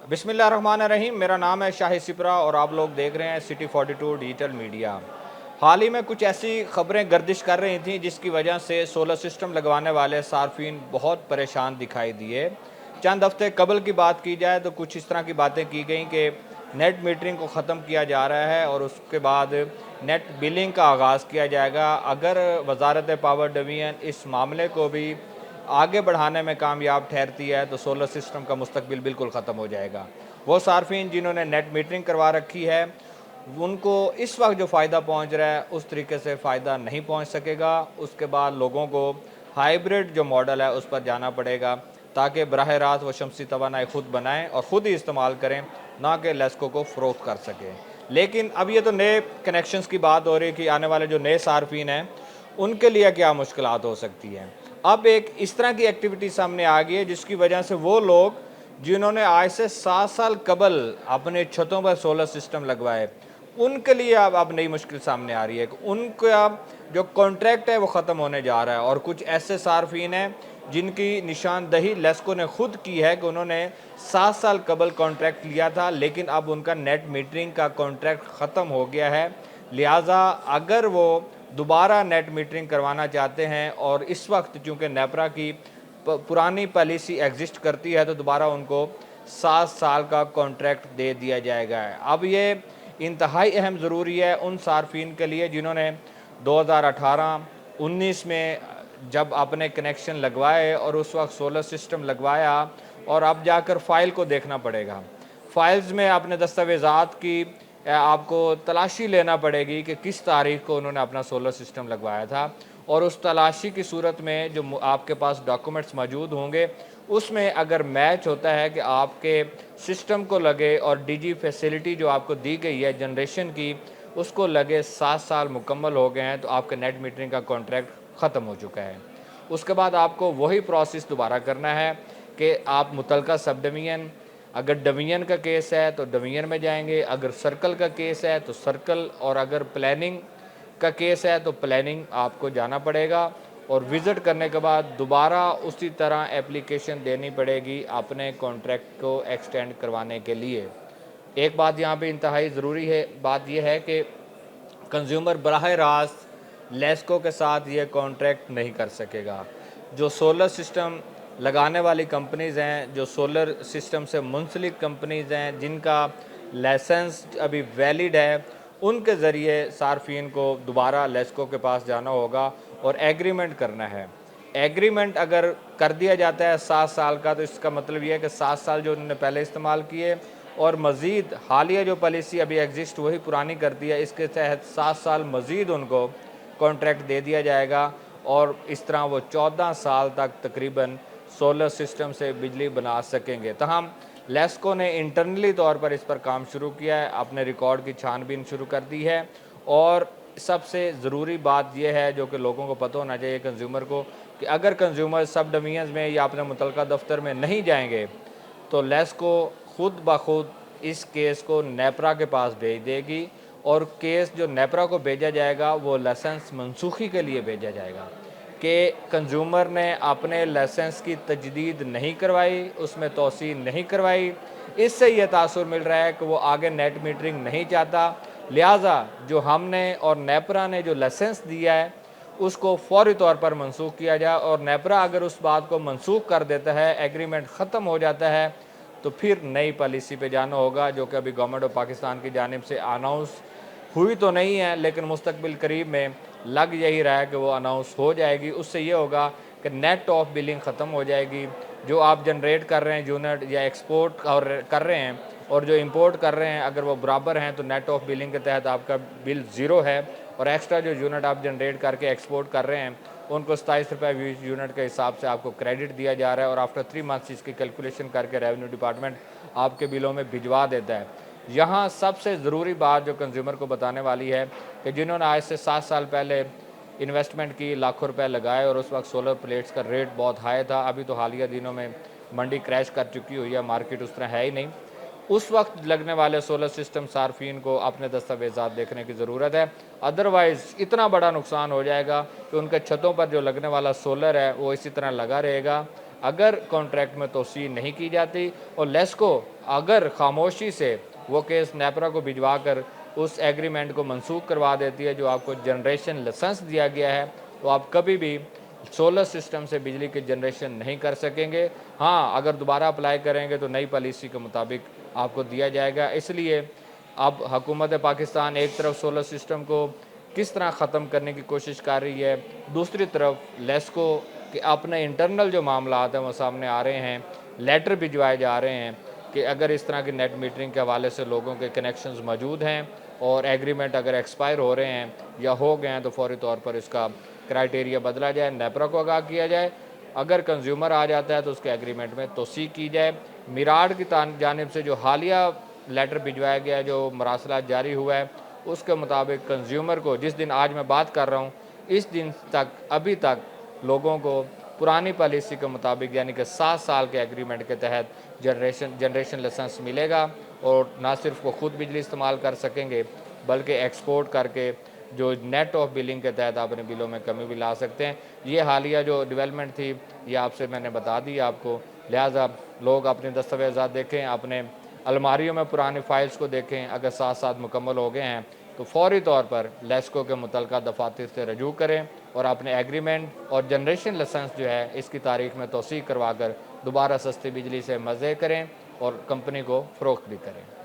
बिस्मिल्लाहिर्रहमानिर्रहीम। मेरा नाम है शाहिद सिपरा और आप लोग देख रहे हैं सिटी 42 डिजिटल मीडिया। हाल ही में कुछ ऐसी खबरें गर्दिश कर रही थीं जिसकी वजह से सोलर सिस्टम लगवाने वाले सार्फिन बहुत परेशान दिखाई दिए। चंद हफ्ते कबल की बात की जाए तो कुछ इस तरह की बातें की गई कि नेट मीटरिंग को ख़त्म किया जा रहा है और उसके बाद नेट बिलिंग का आगाज़ किया जाएगा अगर वजारत पावर डिवीज़न इस मामले को भी आगे बढ़ाने में कामयाब ठहरती है तो सोलर सिस्टम का मुस्तकबिल बिल्कुल ख़त्म हो जाएगा। वो सार्फिन जिन्होंने नेट मीटरिंग करवा रखी है उनको इस वक्त जो फ़ायदा पहुंच रहा है उस तरीके से फ़ायदा नहीं पहुंच सकेगा। उसके बाद लोगों को हाइब्रिड जो मॉडल है उस पर जाना पड़ेगा ताकि बराह रास्त वो शमसी तवानाई ख़ुद बनाएं और ख़ुद ही इस्तेमाल करें, ना कि लेस्को को फ़रोख्त कर सकें। लेकिन अब ये तो नए कनेक्शंस की बात हो रही है कि आने वाले जो नए सार्फिन हैं उनके लिए क्या मुश्किलात हो सकती हैं। अब एक इस तरह की एक्टिविटी सामने आ गई है जिसकी वजह से वो लोग जिन्होंने आज से 7 साल कबल अपने छतों पर सोलर सिस्टम लगवाए उनके लिए अब नई मुश्किल सामने आ रही है कि उनका जो कॉन्ट्रैक्ट है वो ख़त्म होने जा रहा है। और कुछ ऐसे सार्फिन हैं जिनकी निशानदही लेस्को ने खुद की है कि उन्होंने 7 साल कबल कॉन्ट्रैक्ट लिया था लेकिन अब उनका नेट मीटरिंग का कॉन्ट्रैक्ट ख़त्म हो गया है। लिहाजा अगर वो दोबारा नेट मीटरिंग करवाना चाहते हैं और इस वक्त चूँकि नेपरा की पुरानी पॉलिसी एग्जिस्ट करती है तो दोबारा उनको 7 साल का कॉन्ट्रैक्ट दे दिया जाएगा। अब ये इंतहाई अहम ज़रूरी है उन सार्फिन के लिए जिन्होंने 2018-19 में जब आपने कनेक्शन लगवाए और उस वक्त सोलर सिस्टम लगवाया और अब जाकर फ़ाइल को देखना पड़ेगा। फ़ाइल्स में आपने दस्तावेज़ात की आपको तलाशी लेना पड़ेगी कि किस तारीख को उन्होंने अपना सोलर सिस्टम लगवाया था और उस तलाशी की सूरत में जो आपके पास डॉक्यूमेंट्स मौजूद होंगे उसमें अगर मैच होता है कि आपके सिस्टम को लगे और डीजी फैसिलिटी जो आपको दी गई है जनरेशन की उसको लगे 7 साल मुकम्मल हो गए हैं तो आपका नेट मीटरिंग का कॉन्ट्रैक्ट ख़त्म हो चुका है। उसके बाद आपको वही प्रोसेस दोबारा करना है कि आप मुतलका सब डिवीज़न, अगर डिवीज़न का केस है तो डिवीज़न में जाएंगे, अगर सर्कल का केस है तो सर्कल, और अगर प्लानिंग का केस है तो प्लानिंग आपको जाना पड़ेगा और विज़िट करने के बाद दोबारा उसी तरह एप्लीकेशन देनी पड़ेगी अपने कॉन्ट्रैक्ट को एक्सटेंड करवाने के लिए। एक बात यहाँ पे इंतहाई ज़रूरी है, बात यह है कि कंज्यूमर बराह रास्त लेस्को के साथ ये कॉन्ट्रैक्ट नहीं कर सकेगा। जो सोलर सिस्टम लगाने वाली कंपनीज़ हैं, जो सोलर सिस्टम से मुंसलिक कंपनीज़ हैं जिनका लाइसेंस अभी वैलिड है, उनके ज़रिए सार्फिन को दोबारा लेस्को के पास जाना होगा और एग्रीमेंट करना है। एग्रीमेंट अगर कर दिया जाता है 7 साल का तो इसका मतलब ये है कि 7 साल जो उन्होंने पहले इस्तेमाल किए और मज़ीद हालिया जो पॉलिसी अभी एग्जिस्ट वही पुरानी करती है, इसके तहत 7 साल मज़ीद उनको कॉन्ट्रैक्ट दे दिया जाएगा और इस तरह वो 14 साल तक तकरीबन सोलर सिस्टम से बिजली बना सकेंगे। तहम लेस्को ने इंटरनली तौर पर इस पर काम शुरू किया है, अपने रिकॉर्ड की छानबीन शुरू कर दी है और सबसे ज़रूरी बात यह है जो कि लोगों को पता होना चाहिए कंज्यूमर को कि अगर कंज्यूमर सब डिवीज़न में या अपने मुतलका दफ्तर में नहीं जाएंगे तो लेस्को खुद ब खुद इस केस को नेपरा के पास भेज देगी और केस जो नेपरा को भेजा जाएगा वो लाइसेंस मनसूखी के लिए भेजा जाएगा कि कंज्यूमर ने अपने लाइसेंस की तजदीद नहीं करवाई, उसमें तोसी नहीं करवाई, इससे ये तासुर मिल रहा है कि वो आगे नेट मीटरिंग नहीं चाहता। लिहाजा जो हमने और नेपरा ने जो लाइसेंस दिया है उसको फौरी तौर पर मनसूख किया जाए और नेपरा अगर उस बात को मनसूख कर देता है, एग्रीमेंट ख़त्म हो जाता है तो फिर नई पॉलिसी पे जाना होगा जो कि अभी गवर्नमेंट ऑफ पाकिस्तान की जानिब से अनाउंस हुई तो नहीं है लेकिन मुस्तकबिल करीब में लग यही रहा है कि वो अनाउंस हो जाएगी। उससे ये होगा कि नेट ऑफ बिलिंग ख़त्म हो जाएगी। जो आप जनरेट कर रहे हैं यूनिट या एक्सपोर्ट कर रहे हैं और जो इंपोर्ट कर रहे हैं अगर वो बराबर हैं तो नेट ऑफ बिलिंग के तहत आपका बिल ज़ीरो है और एक्स्ट्रा जो यूनिट आप जनरेट करके एक्सपोर्ट कर रहे हैं उनको 27 रुपये यूनिट के हिसाब से आपको क्रेडिट दिया जा रहा है और आफ्टर 3 मंथ्स इसकी कैलकुलेशन करके रेवेन्यू डिपार्टमेंट आपके बिलों में भिजवा देता है। यहाँ सबसे ज़रूरी बात जो कंज्यूमर को बताने वाली है कि जिन्होंने आज से 7 साल पहले इन्वेस्टमेंट की, लाखों रुपए लगाए और उस वक्त सोलर प्लेट्स का रेट बहुत हाई था, अभी तो हालिया दिनों में मंडी क्रैश कर चुकी हुई है, मार्केट उस तरह है ही नहीं, उस वक्त लगने वाले सोलर सिस्टम सार्फिन को अपने दस्तावेज़ात देखने की ज़रूरत है। अदरवाइज़ इतना बड़ा नुकसान हो जाएगा कि उनके छतों पर जो लगने वाला सोलर है वो इसी तरह लगा रहेगा। اگر کانٹریکٹ میں توسیع نہیں کی جاتی اور لیسکو اگر خاموشی سے وہ کیس نیپرا کو بھجوا کر اس ایگریمنٹ کو منسوخ کروا دیتی ہے جو آپ کو جنریشن لائسنس دیا گیا ہے، تو آپ کبھی بھی سولر سسٹم سے بجلی کی جنریشن نہیں کر سکیں گے۔ ہاں، اگر دوبارہ اپلائی کریں گے تو نئی پالیسی کے مطابق آپ کو دیا جائے گا۔ اس لیے اب حکومت پاکستان ایک طرف سولر سسٹم کو کس طرح ختم کرنے کی کوشش کر رہی ہے، دوسری طرف لیسکو کہ اپنے انٹرنل جو معاملات ہیں وہ سامنے آ رہے ہیں، لیٹر بھجوائے جا رہے ہیں کہ اگر اس طرح کی نیٹ میٹرنگ کے حوالے سے لوگوں کے کنیکشنز موجود ہیں اور ایگریمنٹ اگر ایکسپائر ہو رہے ہیں یا ہو گئے ہیں تو فوری طور پر اس کا کرائیٹیریا بدلا جائے، نیپرا کو آگاہ کیا جائے، اگر کنزیومر آ جاتا ہے تو اس کے ایگریمنٹ میں توسیع کی جائے۔ میراڈ کی جانب سے جو حالیہ لیٹر بھجوایا گیا ہے، جو مراسلات جاری ہوا ہے، اس کے مطابق کنزیومر کو جس دن آج میں بات کر رہا ہوں اس دن تک ابھی تک لوگوں کو پرانی پالیسی کے مطابق یعنی کہ 7 سال کے ایگریمنٹ کے تحت جنریشن لائسنس ملے گا، اور نہ صرف وہ خود بجلی استعمال کر سکیں گے بلکہ ایکسپورٹ کر کے جو نیٹ آف بلنگ کے تحت اپنے بلوں میں کمی بھی لا سکتے ہیں۔ یہ حالیہ جو ڈیولپمنٹ تھی یہ آپ سے میں نے بتا دی آپ کو، لہٰذا لوگ اپنے دستاویزات دیکھیں، اپنے الماریوں میں پرانی فائلز کو دیکھیں، اگر 7 سال مکمل ہو گئے ہیں تو فوری طور پر لیسکو کے متعلقہ دفاتر سے رجوع کریں اور اپنے ایگریمنٹ اور جنریشن لائسنس جو ہے اس کی تاریخ میں توسیع کروا کر دوبارہ سستی بجلی سے مزے کریں اور کمپنی کو فروخت بھی کریں۔